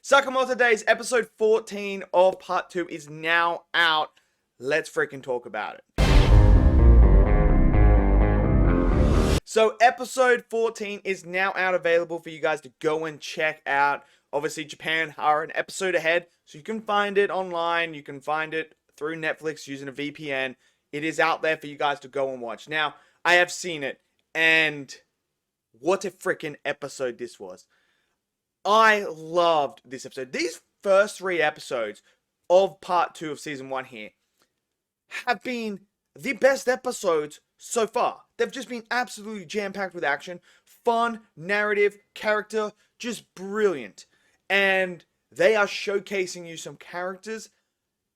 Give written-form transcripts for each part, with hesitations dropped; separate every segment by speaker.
Speaker 1: Sakamoto Days episode 14 of part 2 is now out. Let's freaking talk about it. So episode 14 is now out, available for you guys to go and check out. Obviously Japan are an episode ahead, so you can find it online. You can find it through Netflix using a VPN. It is out there for you guys to go and watch. Now, I have seen it, and what a freaking episode this was. I loved this episode. These first 3 episodes of part 2 of season 1 here have been the best episodes so far. They've just been absolutely jam-packed with action, fun, narrative, character, just brilliant. And they are showcasing you some characters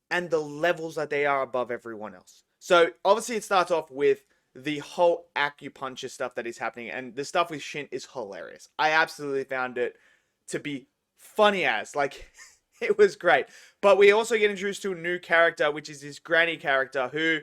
Speaker 1: and the levels that they are above everyone else. So, obviously it starts off with the whole acupuncture stuff that is happening, and the stuff with Shin is hilarious. I absolutely found it to be funny as, like, it was great. But we also get introduced to a new character, which is this granny character, who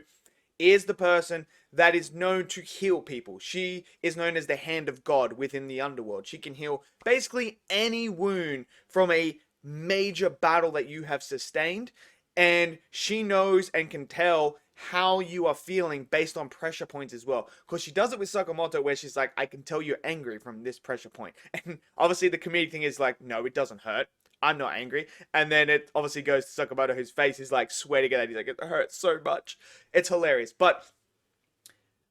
Speaker 1: is the person that is known to heal people. She is known as the hand of God within the underworld. She can heal basically any wound from a major battle that you have sustained, and she knows and can tell how you are feeling based on pressure points as well. Because she does it with Sakamoto, where she's like, I can tell you're angry from this pressure point. And obviously the comedic thing is like, no, it doesn't hurt. I'm not angry. And then it obviously goes to Sakamoto, whose face is like sweating at it. He's like, it hurts so much. It's hilarious. But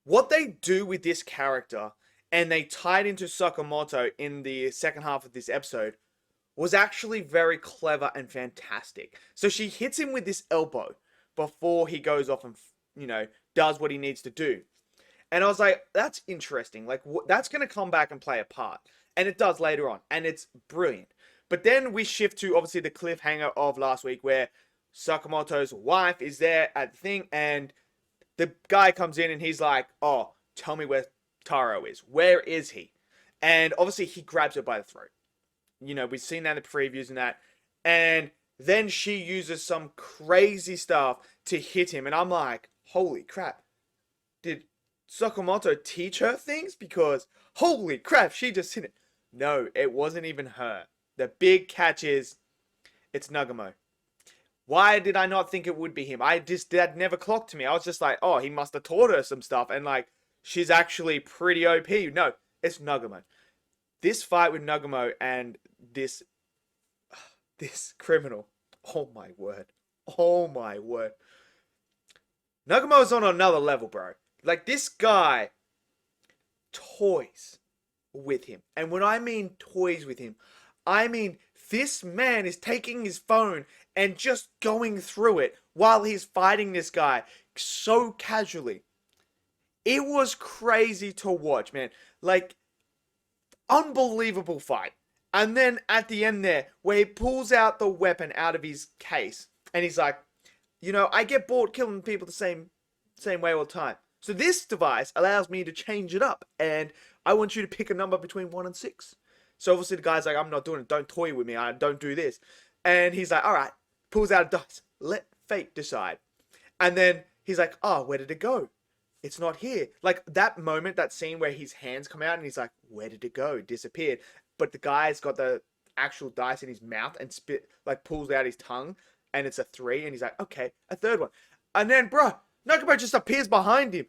Speaker 1: what they do with this character, and they tied into Sakamoto in the second half of this episode, was actually very clever and fantastic. So she hits him with this elbow before he goes off and, does what he needs to do. And I was like, that's interesting. Like, that's going to come back and play a part. And it does later on. And it's brilliant. But then we shift to, obviously, the cliffhanger of last week, where Sakamoto's wife is there at the thing, and the guy comes in and he's like, oh, tell me where Taro is. Where is he? And obviously he grabs her by the throat. We've seen that in the previews and that. And then she uses some crazy stuff to hit him. And I'm like, holy crap. Did Sakamoto teach her things? Because, holy crap, she just hit it. No, it wasn't even her. The big catch is, it's Nagamo. Why did I not think it would be him? That never clocked to me. I was just like, oh, he must have taught her some stuff. And like, she's actually pretty OP. No, it's Nagamo. This fight with Nagamo and this criminal. Oh my word. Oh my word. Nagamo's on another level, bro. Like, this guy toys with him. And when I mean toys with him, I mean this man is taking his phone and just going through it while he's fighting this guy so casually. It was crazy to watch, man. Like, unbelievable fight. And then at the end there, where he pulls out the weapon out of his case, and he's like, I get bored killing people the same way all the time. So this device allows me to change it up, and I want you to pick a number between 1 and 6. So obviously the guy's like, I'm not doing it. Don't toy with me. I don't do this. And he's like, all right. Pulls out a dice. Let fate decide. And then he's like, oh, where did it go? It's not here. Like, that moment, that scene where his hands come out and he's like, where did it go? It disappeared. But the guy's got the actual dice in his mouth and pulls out his tongue, and it's a 3, and he's like, okay, a third one. And then, bro, Nagamo just appears behind him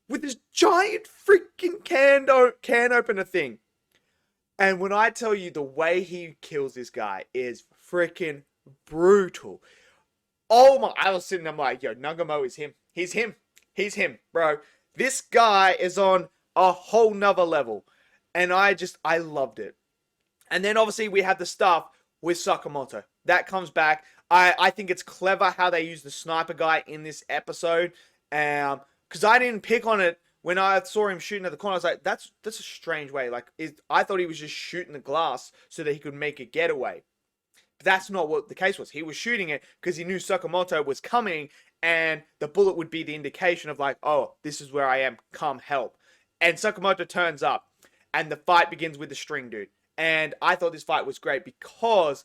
Speaker 1: with this giant freaking can opener thing. And when I tell you, the way he kills this guy is freaking brutal. Oh my, I was sitting there, I'm like, yo, Nagamo is him. He's him. He's him, bro. This guy is on a whole nother level. And I loved it. And then obviously we have the stuff with Sakamoto. That comes back. I think it's clever how they use the sniper guy in this episode. Because I didn't pick on it when I saw him shooting at the corner. I was like, that's a strange way. Like, I thought he was just shooting the glass so that he could make a getaway. But that's not what the case was. He was shooting it because he knew Sakamoto was coming, and the bullet would be the indication of like, oh, this is where I am. Come help. And Sakamoto turns up, and the fight begins with the string dude. And I thought this fight was great because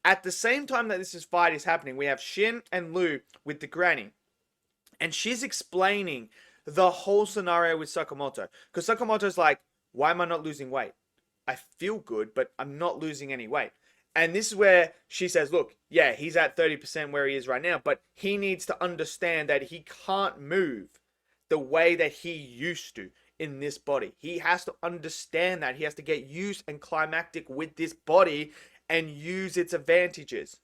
Speaker 1: at the same time that this fight is happening, we have Shin and Lu with the granny. And she's explaining the whole scenario with Sakamoto. Because Sakamoto's like, why am I not losing weight? I feel good, but I'm not losing any weight. And this is where she says, look, yeah, he's at 30% where he is right now, but he needs to understand that he can't move the way that he used to in this body. He has to understand that. He has to get used and climactic with this body and use its advantages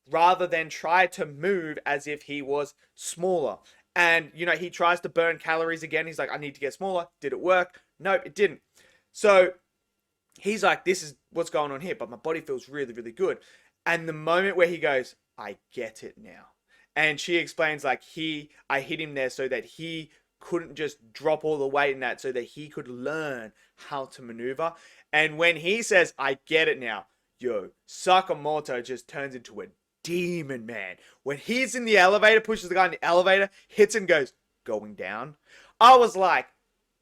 Speaker 1: rather than try to move as if he was smaller. And, you know, he tries to burn calories again. He's like, I need to get smaller. Did it work? Nope, it didn't. So he's like, this is what's going on here, but my body feels really, really good. And the moment where he goes, I get it now. And she explains, like, I hit him there so that he couldn't just drop all the weight in that, so that he could learn how to maneuver. And when he says, I get it now, yo, Sakamoto just turns into a demon, man. When he's in the elevator, pushes the guy in the elevator, hits him, goes, going down. I was like,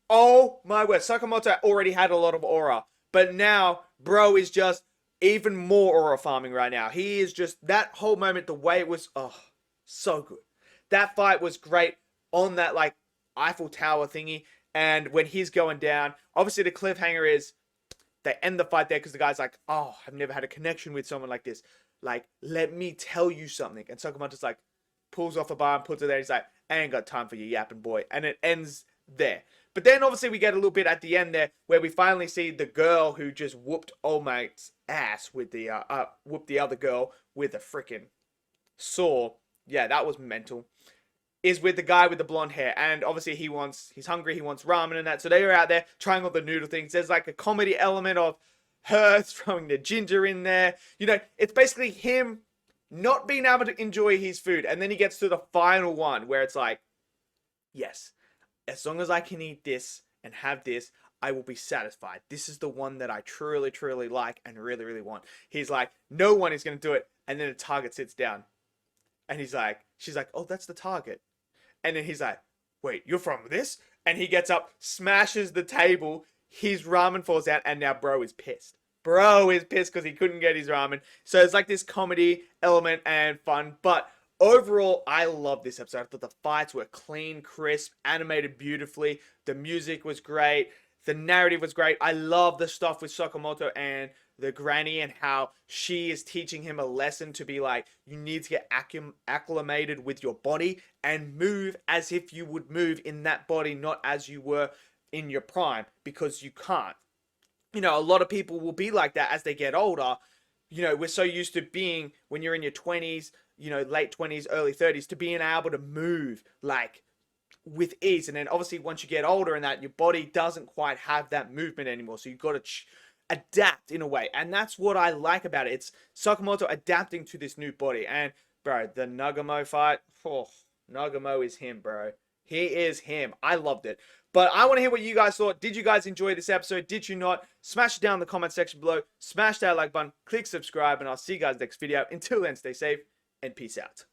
Speaker 1: oh my word, Sakamoto already had a lot of aura. But now, bro is just even more aura farming right now. He is just, that whole moment, the way it was, oh, so good. That fight was great on that, like, Eiffel Tower thingy. And when he's going down, obviously the cliffhanger is, they end the fight there because the guy's like, oh, I've never had a connection with someone like this. Like, let me tell you something. And Sakamoto's like, pulls off a bar and puts it there. He's like, I ain't got time for you yapping, boy. And it ends there. But then obviously we get a little bit at the end there where we finally see the girl who just whooped old mate's ass with the whooped the other girl with a freaking saw. Yeah, that was mental. Is with the guy with the blonde hair, and obviously he's hungry, he wants ramen and that. So they are out there trying all the noodle things. There's like a comedy element of her throwing the ginger in there. You know, it's basically him not being able to enjoy his food, and then he gets to the final one where it's like, yes, as long as I can eat this and have this, I will be satisfied. This is the one that I truly, truly like and really, really want. He's like, no one is going to do it. And then the target sits down. And she's like, oh, that's the target. And then he's like, wait, you're from this? And he gets up, smashes the table. His ramen falls out. And now bro is pissed. Bro is pissed because he couldn't get his ramen. So it's like this comedy element and fun. But overall, I love this episode. I thought the fights were clean, crisp, animated beautifully. The music was great. The narrative was great. I love the stuff with Sakamoto and the granny and how she is teaching him a lesson to be like, you need to get acclimated with your body and move as if you would move in that body, not as you were in your prime, because you can't. You know, a lot of people will be like that as they get older. You know, we're so used to being, when you're in your 20s, you know, late 20s, early 30s, to being able to move like with ease. And then obviously once you get older and that, your body doesn't quite have that movement anymore. So you've got to adapt in a way. And that's what I like about it. It's Sakamoto adapting to this new body. And bro, the Nagamo fight, oh, Nagamo is him, bro. He is him. I loved it. But I want to hear what you guys thought. Did you guys enjoy this episode? Did you not? Smash it down in the comment section below. Smash that like button. Click subscribe. And I'll see you guys next video. Until then, stay safe and peace out.